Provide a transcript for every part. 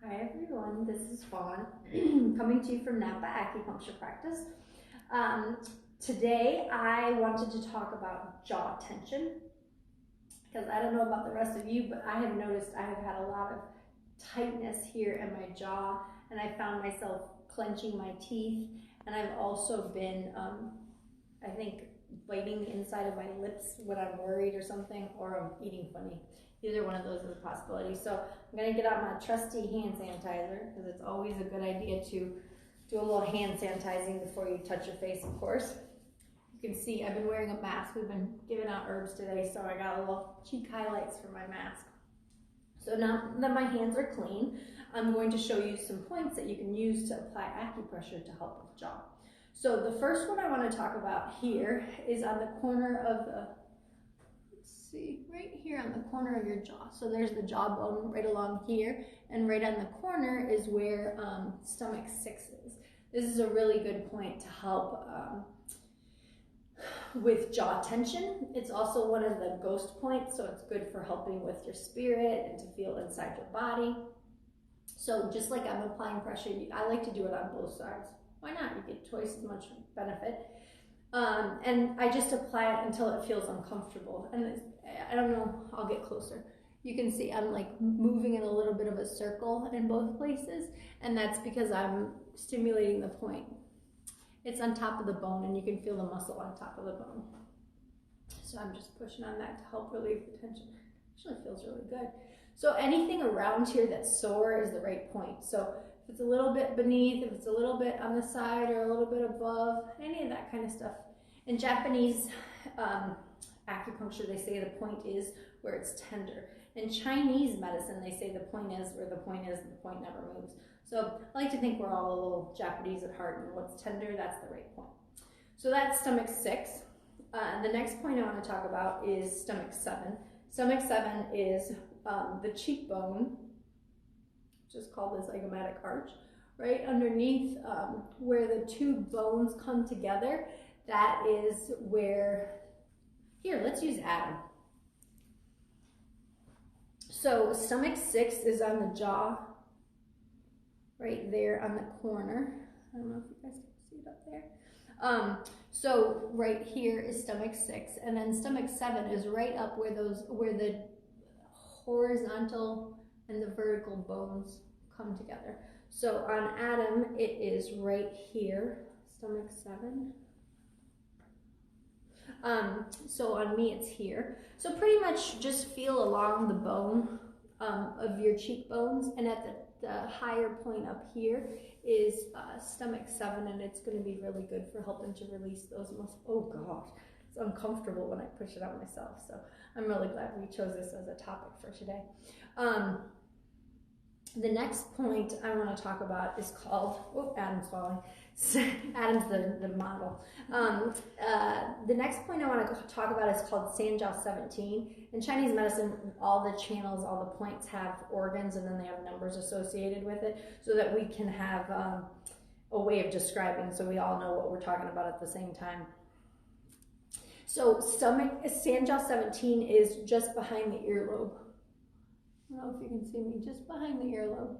Hi everyone, this is Fawn coming to you from Napa Acupuncture Practice. Today I wanted to talk about jaw tension because I don't know about the rest of you, but I have noticed I have had a lot of tightness here in my jaw, and I found myself clenching my teeth, and I've also been, I think, biting the inside of my lips when I'm worried or something, or I'm eating funny. Either one of those is a possibility. So I'm gonna get out my trusty hand sanitizer because it's always a good idea to do a little hand sanitizing before you touch your face, of course. You can see I've been wearing a mask. We've been giving out herbs today, so I got a little cheek highlights for my mask. So now that my hands are clean, I'm going to show you some points that you can use to apply acupressure to help with jaw. So the first one I want to talk about here is on the corner of the, let's see, right here on the corner of your jaw. So there's the jawbone right along here, and right on the corner is where stomach 6 is. This is a really good point to help with jaw tension. It's also one of the ghost points, so it's good for helping with your spirit and to feel inside your body. So just like I'm applying pressure, I like to do it on both sides. Why not? You get twice as much benefit. And I just apply it until it feels uncomfortable. And I don't know, I'll get closer. You can see I'm like moving in a little bit of a circle in both places, and that's because I'm stimulating the point. It's on top of the bone, and you can feel the muscle on top of the bone. So I'm just pushing on that to help relieve the tension. Actually feels really good. So anything around here that's sore is the right point. So if it's a little bit beneath, if it's a little bit on the side or a little bit above, any of that kind of stuff. In Japanese acupuncture, they say the point is where it's tender. In Chinese medicine, they say the point is where the point is and the point never moves. So I like to think we're all a little Japanese at heart, and what's tender, that's the right point. So that's stomach 6. The next point I want to talk about is stomach 7. Stomach 7 is the cheekbone, which is called the zygomatic arch, right underneath where the two bones come together. That is where, here, let's use Adam. So stomach 6 is on the jaw, right there on the corner. I don't know if you guys can see it up there. So right here is stomach 6, and then stomach 7 is right up where the horizontal and the vertical bones come together. So on Adam, it is right here, stomach 7. So on me, it's here. So pretty much just feel along the bone of your cheekbones, and at the higher point up here is stomach 7, and it's going to be really good for helping to release those muscles. Oh gosh, it's uncomfortable when I push it out myself, so I'm really glad we chose this as a topic for today. The next point I want to talk about is called, oh, Adam's falling. Adam's the model. The next point I want to talk about is called Sanjiao 17. In Chinese medicine, all the channels, all the points have organs, and then they have numbers associated with it, so that we can have a way of describing, so we all know what we're talking about at the same time. So stomach, Sanjiao 17 is just behind the earlobe. I don't know if you can see me, just behind the earlobe.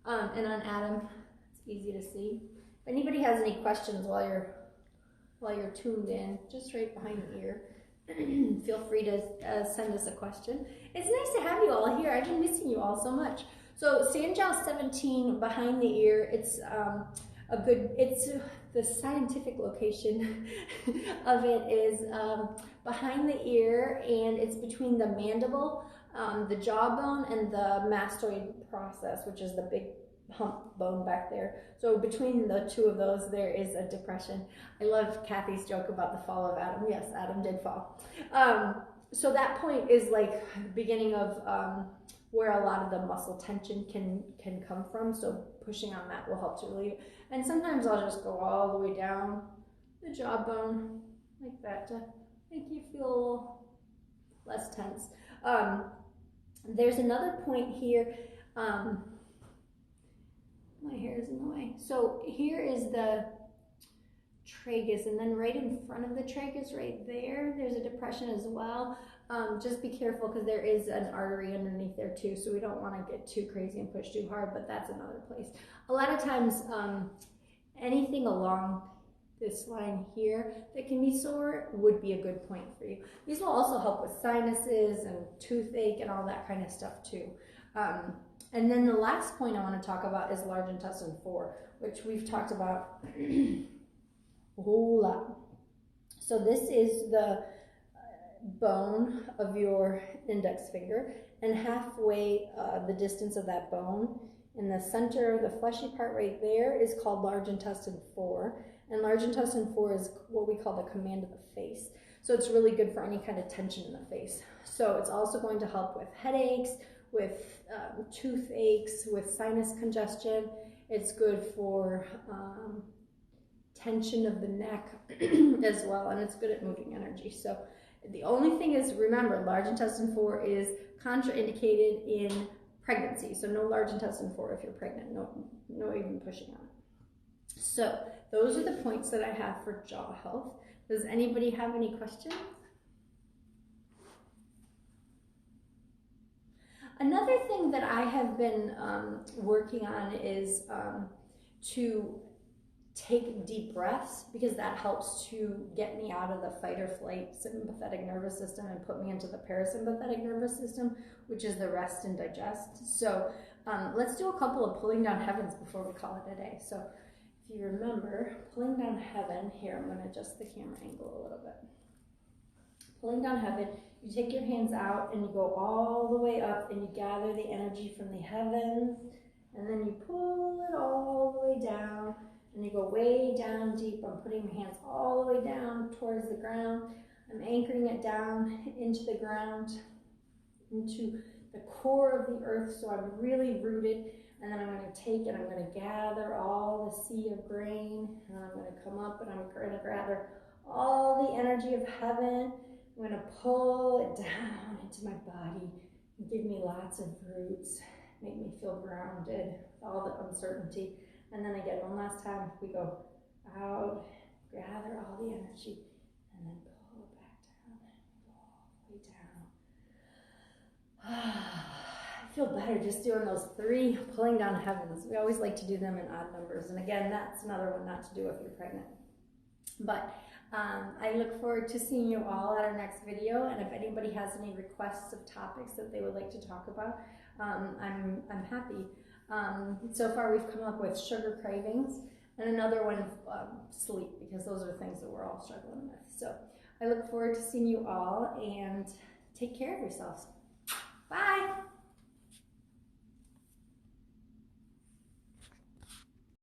And on Adam, it's easy to see. If anybody has any questions while you're tuned in, just right behind the ear, feel free to send us a question. It's nice to have you all here. I've been missing you all so much. So Sanjiao 17 behind the ear, it's it's the scientific location of it is behind the ear, and it's between the mandible, the jawbone, and the mastoid process, which is the big hump bone back there. So between the two of those, there is a depression. I love Kathy's joke about the fall of Adam. Yes, Adam did fall. So that point is like the beginning of where a lot of the muscle tension can come from. So pushing on that will help to relieve it. And sometimes I'll just go all the way down the jawbone like that to make you feel a little less tense. There's another point here. My hair is in the way. So here is the tragus, and then right in front of the tragus, right there, there's a depression as well. Just be careful because there is an artery underneath there too, so we don't want to get too crazy and push too hard, but that's another place. A lot of times, anything along this line here that can be sore would be a good point for you. These will also help with sinuses and toothache and all that kind of stuff too. And then the last point I want to talk about is large intestine 4, which we've talked about a whole lot. So this is the bone of your index finger, and halfway the distance of that bone in the center, the fleshy part right there, is called large intestine 4. And large intestine 4 is what we call the command of the face. So it's really good for any kind of tension in the face. So it's also going to help with headaches, with toothaches, with sinus congestion. It's good for tension of the neck as well, and it's good at moving energy. So the only thing is, remember, large intestine 4 is contraindicated in pregnancy. So no large intestine 4 if you're pregnant, no even pushing on it. So those are the points that I have for jaw health. Does anybody have any questions? Another thing that I have been working on is to take deep breaths, because that helps to get me out of the fight or flight sympathetic nervous system and put me into the parasympathetic nervous system, which is the rest and digest. So let's do a couple of pulling down heavens before we call it a day. So if you remember, pulling down heaven, here I'm going to adjust the camera angle a little bit. Pulling down heaven, you take your hands out and you go all the way up and you gather the energy from the heavens, and then you pull it all the way down. And you go way down deep. I'm putting my hands all the way down towards the ground. I'm anchoring it down into the ground, into the core of the earth, so I'm really rooted. And then I'm going to take it, I'm going to gather all the seed of grain, and I'm going to come up and I'm going to gather all the energy of heaven. I'm going to pull it down into my body and give me lots of roots, make me feel grounded with all the uncertainty. And then again, one last time, we go out, gather all the energy, and then pull it back down, all the way down. I feel better just doing those 3 pulling down heavens. We always like to do them in odd numbers. And again, that's another one not to do if you're pregnant. But I look forward to seeing you all at our next video. And if anybody has any requests of topics that they would like to talk about, I'm happy. So far we've come up with sugar cravings, and another one, sleep, because those are things that we're all struggling with. So I look forward to seeing you all, and take care of yourselves. Bye.